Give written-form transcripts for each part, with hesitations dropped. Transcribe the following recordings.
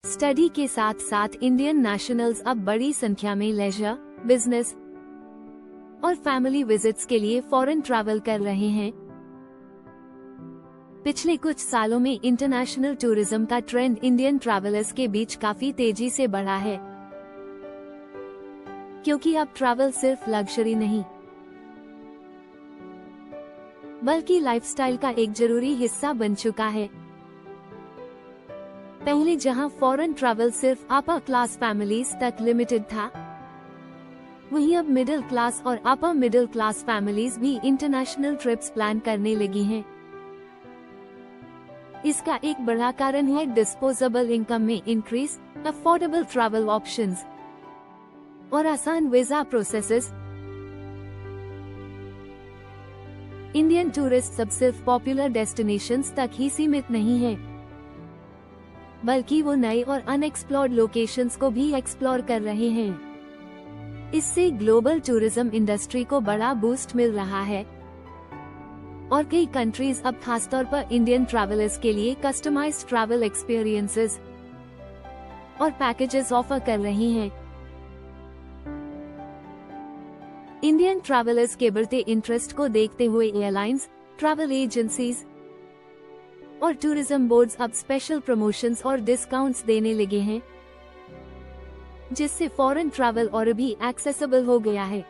Study के साथ साथ इंडियन नेशनल्स अब बड़ी संख्या में लेजर, बिजनेस और फैमिली विजिट्स के लिए फॉरेन ट्रैवल कर रहे हैं। पिछले कुछ सालों में इंटरनेशनल टूरिज्म का ट्रेंड इंडियन ट्रैवलर्स के बीच काफी तेजी से बढ़ा है, क्योंकि अब ट्रैवल सिर्फ लग्जरी नहीं बल्कि लाइफस्टाइल का एक जरूरी हिस्सा बन चुका है। पहले जहां फॉरेन ट्रैवल सिर्फ अपर क्लास फैमिलीज तक लिमिटेड था, वहीं अब मिडिल क्लास और अपर मिडिल क्लास फैमिलीज भी इंटरनेशनल ट्रिप्स प्लान करने लगी हैं। इसका एक बड़ा कारण है डिस्पोजेबल इनकम में इंक्रीज, अफोर्डेबल ट्रैवल ऑप्शंस और आसान वीजा प्रोसेसेस। इंडियन टूरिस्ट अब सिर्फ पॉपुलर डेस्टिनेशंस तक ही सीमित नहीं है, बल्कि वो नए और अनएक्सप्लोर्ड लोकेशंस को भी एक्सप्लोर कर रहे हैं। इससे ग्लोबल टूरिज्म इंडस्ट्री को बड़ा बूस्ट मिल रहा है और कई कंट्रीज अब खासतौर पर इंडियन ट्रैवलर्स के लिए कस्टमाइज्ड ट्रैवल एक्सपीरियंसेस और पैकेजेस ऑफर कर रही हैं। इंडियन ट्रैवलर्स के बढ़ते इंटरेस्ट को देखते हुए एयरलाइंस, ट्रैवल एजेंसीज और टूरिज्म बोर्ड्स अब स्पेशल प्रमोशंस और डिस्काउंट्स देने लगे हैं, जिससे फॉरेन ट्रैवल और भी एक्सेसिबल हो गया है।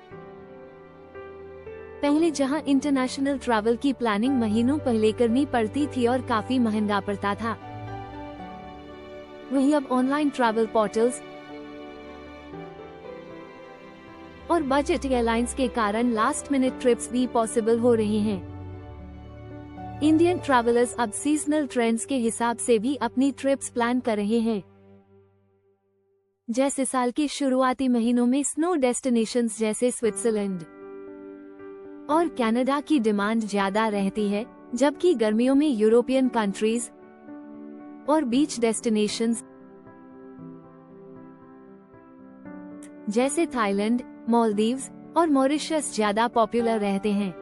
पहले जहां इंटरनेशनल ट्रैवल की प्लानिंग महीनों पहले करनी पड़ती थी और काफी महंगा पड़ता था, वहीं अब ऑनलाइन ट्रैवल पोर्टल्स और बजट एयरलाइंस के कारण लास्ट मिनट ट्रिप्स भी पॉसिबल हो रही हैं। इंडियन ट्रैवलर्स अब सीजनल ट्रेंड्स के हिसाब से भी अपनी ट्रिप्स प्लान कर रहे हैं। जैसे साल के शुरुआती महीनों में स्नो डेस्टिनेशंस जैसे स्विट्जरलैंड और कनाडा की डिमांड ज्यादा रहती है, जबकि गर्मियों में यूरोपियन कंट्रीज और बीच डेस्टिनेशंस जैसे थाईलैंड, मालदीव्स और मॉरिशस ज्यादा पॉपुलर रहते हैं।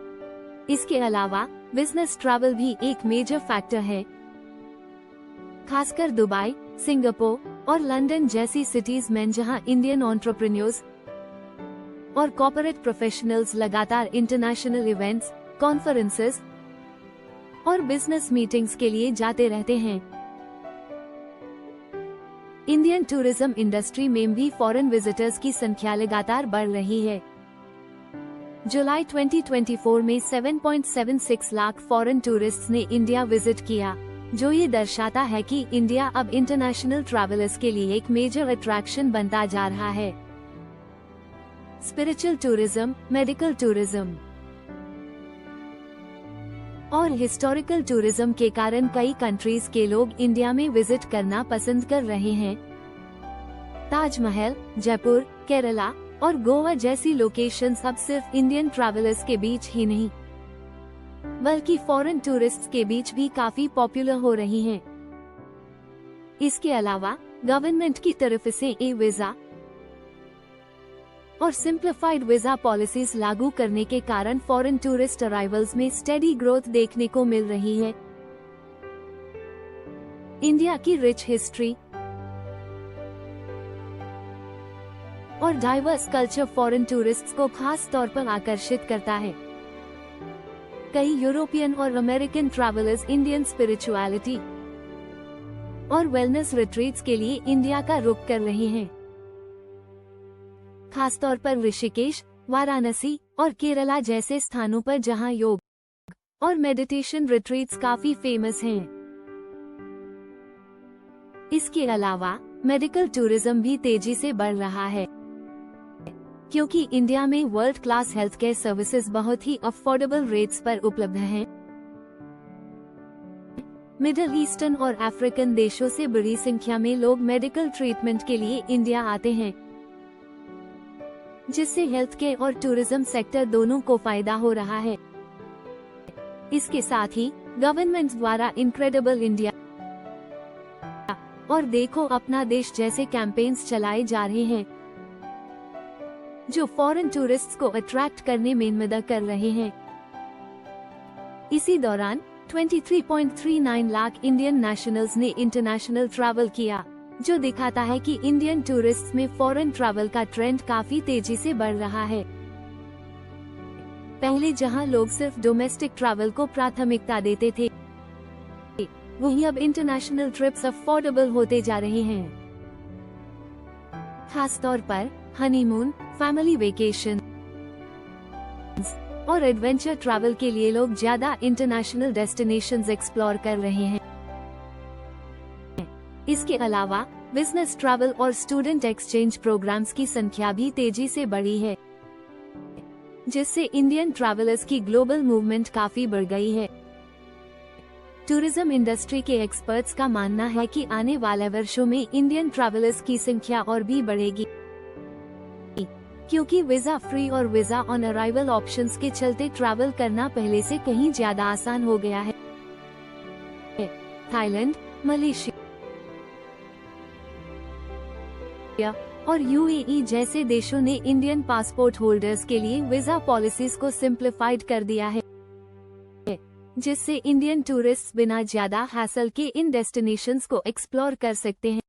इसके अलावा बिजनेस ट्रैवल भी एक मेजर फैक्टर है, खासकर दुबई, सिंगापुर और लंदन जैसी सिटीज में, जहां इंडियन एंटरप्रेन्योर्स और कॉर्पोरेट प्रोफेशनल्स लगातार इंटरनेशनल इवेंट्स, कॉन्फ्रेंसेस और बिजनेस मीटिंग्स के लिए जाते रहते हैं। इंडियन टूरिज्म इंडस्ट्री में भी फॉरेन विजिटर्स की संख्या लगातार बढ़ रही है। जुलाई 2024 में 7.76 लाख फॉरेन टूरिस्ट्स ने इंडिया विजिट किया, जो ये दर्शाता है कि इंडिया अब इंटरनेशनल ट्रैवलर्स के लिए एक मेजर अट्रैक्शन बनता जा रहा है। स्पिरिचुअल टूरिज्म, मेडिकल टूरिज्म और हिस्टोरिकल टूरिज्म के कारण कई कंट्रीज के लोग इंडिया में विजिट करना पसंद कर रहे हैं। ताजमहल, जयपुर, केरला और गोवा जैसी लोकेशंस अब सिर्फ इंडियन ट्रैवलर्स के बीच ही नहीं, बल्कि फॉरेन टूरिस्ट्स के बीच भी काफी पॉपुलर हो रही हैं। इसके अलावा गवर्नमेंट की तरफ से ई वीजा और सिंप्लीफाइड वीजा पॉलिसीज लागू करने के कारण फॉरेन टूरिस्ट अराइवल्स में स्टेडी ग्रोथ देखने को मिल रही है। इंडिया की रिच हिस्ट्री और डाइवर्स कल्चर फॉरेन टूरिस्ट्स को खास तौर पर आकर्षित करता है। कई यूरोपियन और अमेरिकन ट्रैवलर्स इंडियन स्पिरिचुअलिटी और वेलनेस रिट्रीट्स के लिए इंडिया का रुख कर रहे हैं, खासतौर पर ऋषिकेश, वाराणसी और केरला जैसे स्थानों पर, जहां योग और मेडिटेशन रिट्रीट्स काफी फेमस हैं। इसके अलावा मेडिकल टूरिज्म भी तेजी से बढ़ रहा है, क्योंकि इंडिया में world class health care services बहुत ही अफोर्डेबल रेट्स पर उपलब्ध हैं। मिडिल ईस्टर्न और अफ्रीकन देशों से बड़ी संख्या में लोग मेडिकल ट्रीटमेंट के लिए इंडिया आते हैं, जिससे हेल्थ केयर और टूरिज्म सेक्टर दोनों को फायदा हो रहा है। इसके साथ ही गवर्नमेंट द्वारा इनक्रेडिबल इंडिया और देखो अपना देश जैसे कैंपेन्स चलाए जा रहे हैं, जो फॉरेन टूरिस्ट्स को अट्रैक्ट करने में मदद कर रहे हैं। इसी दौरान 23.39 लाख इंडियन नेशनल्स ने इंटरनेशनल ट्रैवल किया, जो दिखाता है कि इंडियन टूरिस्ट में फॉरेन ट्रैवल का ट्रेंड काफी तेजी से बढ़ रहा है। पहले जहां लोग सिर्फ डोमेस्टिक ट्रैवल को प्राथमिकता देते थे, वहीं अब इंटरनेशनल ट्रिप्स अफोर्डेबल होते जा रहे हैं। खास तौर पर हनीमून, फैमिली वेकेशन और एडवेंचर ट्रैवल के लिए लोग ज्यादा इंटरनेशनल डेस्टिनेशंस एक्सप्लोर कर रहे हैं। इसके अलावा बिजनेस ट्रैवल और स्टूडेंट एक्सचेंज प्रोग्राम्स की संख्या भी तेजी से बढ़ी है, जिससे इंडियन ट्रैवलर्स की ग्लोबल मूवमेंट काफी बढ़ गई है। टूरिज्म इंडस्ट्री के एक्सपर्ट्स का मानना है कि आने वाले वर्षों में इंडियन ट्रैवलर्स की संख्या और भी बढ़ेगी, क्योंकि वीजा फ्री और वीजा ऑन अराइवल ऑप्शंस के चलते ट्रैवल करना पहले से कहीं ज्यादा आसान हो गया है। थाईलैंड, मलेशिया और यूएई जैसे देशों ने इंडियन पासपोर्ट होल्डर्स के लिए वीजा पॉलिसीज को सिंप्लीफाइड कर दिया है, जिससे इंडियन टूरिस्ट बिना ज्यादा हैसल के इन डेस्टिनेशंस को एक्सप्लोर कर सकते हैं।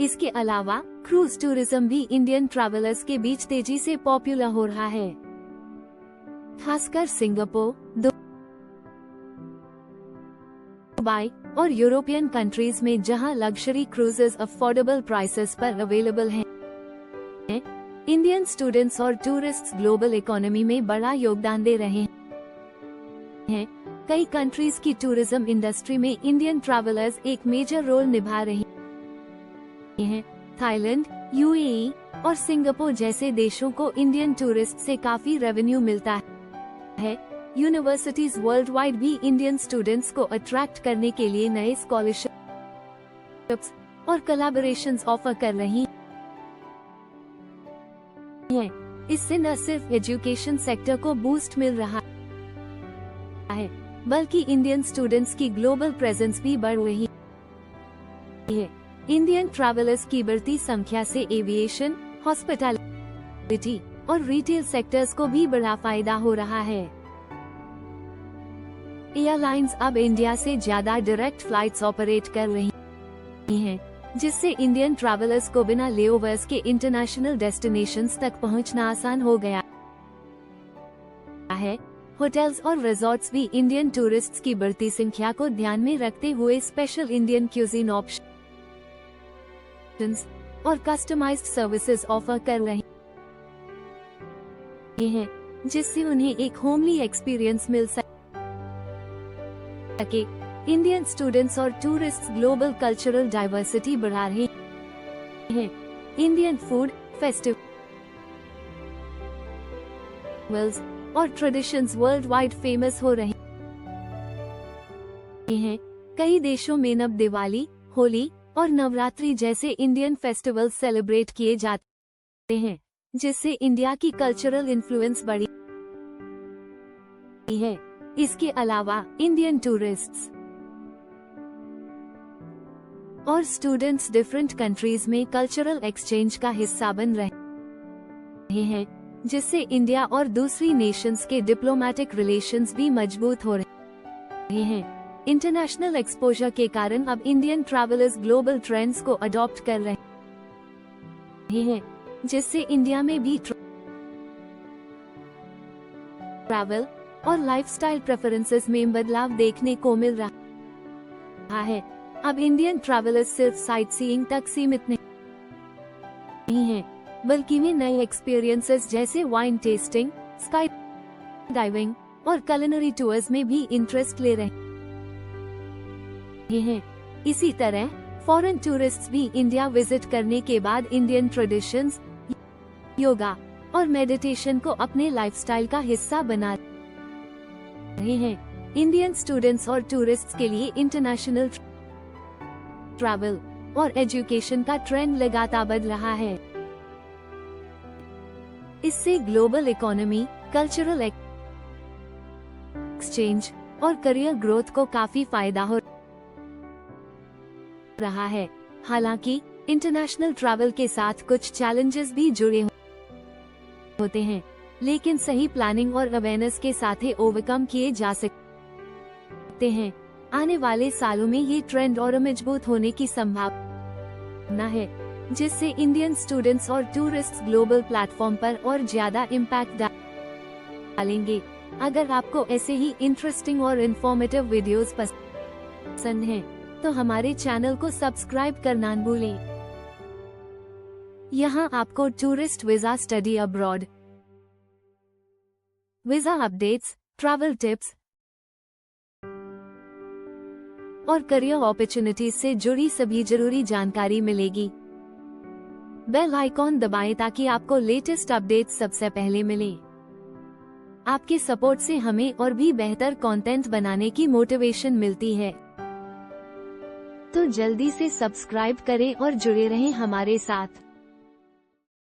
इसके अलावा क्रूज टूरिज्म भी इंडियन ट्रैवलर्स के बीच तेजी से पॉपुलर हो रहा है, खासकर सिंगापुर, दुबई और यूरोपियन कंट्रीज में, जहां लग्जरी क्रूजेस अफोर्डेबल प्राइसेस पर अवेलेबल हैं। इंडियन स्टूडेंट्स और टूरिस्ट्स ग्लोबल इकोनॉमी में बड़ा योगदान दे रहे हैं। कई कंट्रीज की टूरिज्म इंडस्ट्री में इंडियन ट्रैवलर्स एक मेजर रोल निभा रहे हैं। थाईलैंड, यूएई और सिंगापुर जैसे देशों को इंडियन टूरिस्ट से काफी रेवेन्यू मिलता है। यूनिवर्सिटीज वर्ल्ड वाइड भी इंडियन स्टूडेंट्स को अट्रैक्ट करने के लिए नए स्कॉलरशिप्स और कोलैबोरेशंस ऑफर कर रही हैं। इससे न सिर्फ एजुकेशन सेक्टर को बूस्ट मिल रहा है, बल्कि इंडियन स्टूडेंट्स की ग्लोबल प्रेजेंस भी बढ़ रही है। इंडियन ट्रैवलर्स की बढ़ती संख्या से एविएशन, हॉस्पिटैलिटी और रिटेल सेक्टर्स को भी बड़ा फायदा हो रहा है। एयरलाइंस अब इंडिया से ज्यादा डायरेक्ट फ्लाइट्स ऑपरेट कर रही हैं, जिससे इंडियन ट्रैवलर्स को बिना लेओवर्स के इंटरनेशनल डेस्टिनेशंस तक पहुंचना आसान हो गया है। होटल्स और रिजॉर्ट्स भी इंडियन टूरिस्ट्स की बढ़ती संख्या को ध्यान में रखते हुए स्पेशल इंडियन क्यूजीन ऑप्शंस और कस्टमाइज्ड सर्विसेज ऑफर कर रहे हैं, जिससे उन्हें एक होमली एक्सपीरियंस मिल सके। इंडियन स्टूडेंट्स और टूरिस्ट्स ग्लोबल कल्चरल डाइवर्सिटी बढ़ा रहे हैं। इंडियन फूड, फेस्टिवल्स और ट्रेडिशंस वर्ल्ड वाइड फेमस हो रहे हैं। कई देशों में नव दिवाली, होली और नवरात्रि जैसे इंडियन फेस्टिवल सेलिब्रेट किए जाते हैं, जिससे इंडिया की कल्चरल इन्फ्लुएंस बढ़ी है। इसके अलावा इंडियन टूरिस्ट्स और स्टूडेंट्स डिफरेंट कंट्रीज में कल्चरल एक्सचेंज का हिस्सा बन रहे हैं, जिससे इंडिया और दूसरी नेशंस के डिप्लोमेटिक रिलेशंस भी मजबूत हो रहे हैं। इंटरनेशनल एक्सपोजर के कारण अब इंडियन ट्रैवलर्स ग्लोबल ट्रेंड्स को अडॉप्ट कर रहे हैं, जिससे इंडिया में भी ट्रैवल और लाइफस्टाइल प्रेफरेंसेस में बदलाव देखने को मिल रहा है। अब इंडियन ट्रैवलर्स सिर्फ साइट सीइंग तक सीमित नहीं हैं, बल्कि वे नए एक्सपीरियंसेस जैसे वाइन टेस्टिंग, स्काई डाइविंग और कुलिनरी टूर्स में भी इंटरेस्ट ले रहे हैं। इसी तरह फॉरेन टूरिस्ट्स भी इंडिया विजिट करने के बाद इंडियन ट्रेडिशंस, योगा और मेडिटेशन को अपने लाइफस्टाइल का हिस्सा बना रहे हैं। इंडियन स्टूडेंट्स और टूरिस्ट्स के लिए इंटरनेशनल ट्रैवल और एजुकेशन का ट्रेंड लगातार बढ़ रहा है। इससे ग्लोबल इकोनॉमी, कल्चरल एक्सचेंज और करियर ग्रोथ को काफी फायदा हो रहा है। हालांकि इंटरनेशनल ट्रैवल के साथ कुछ चैलेंजेस भी जुड़े होते हैं, लेकिन सही प्लानिंग और अवेयरनेस के साथ ही ओवरकम किए जा सकते हैं। आने वाले सालों में ये ट्रेंड और मजबूत होने की संभावना है, जिससे इंडियन स्टूडेंट्स और टूरिस्ट्स ग्लोबल प्लेटफॉर्म पर और ज्यादा इम्पैक्ट डालेंगे। अगर आपको ऐसे ही इंटरेस्टिंग और इन्फॉर्मेटिव वीडियोस पसंद हैं, तो हमारे चैनल को सब्सक्राइब करना न भूलें। यहाँ आपको tourist visa, study abroad visa updates, travel tips और करियर अपॉर्चुनिटीज से जुड़ी सभी जरूरी जानकारी मिलेगी। बेल आइकॉन दबाएं ताकि आपको लेटेस्ट अपडेट्स सबसे पहले मिले। आपके सपोर्ट से हमें और भी बेहतर कंटेंट बनाने की मोटिवेशन मिलती है। तो जल्दी से सब्सक्राइब करें और जुड़े रहें हमारे साथ।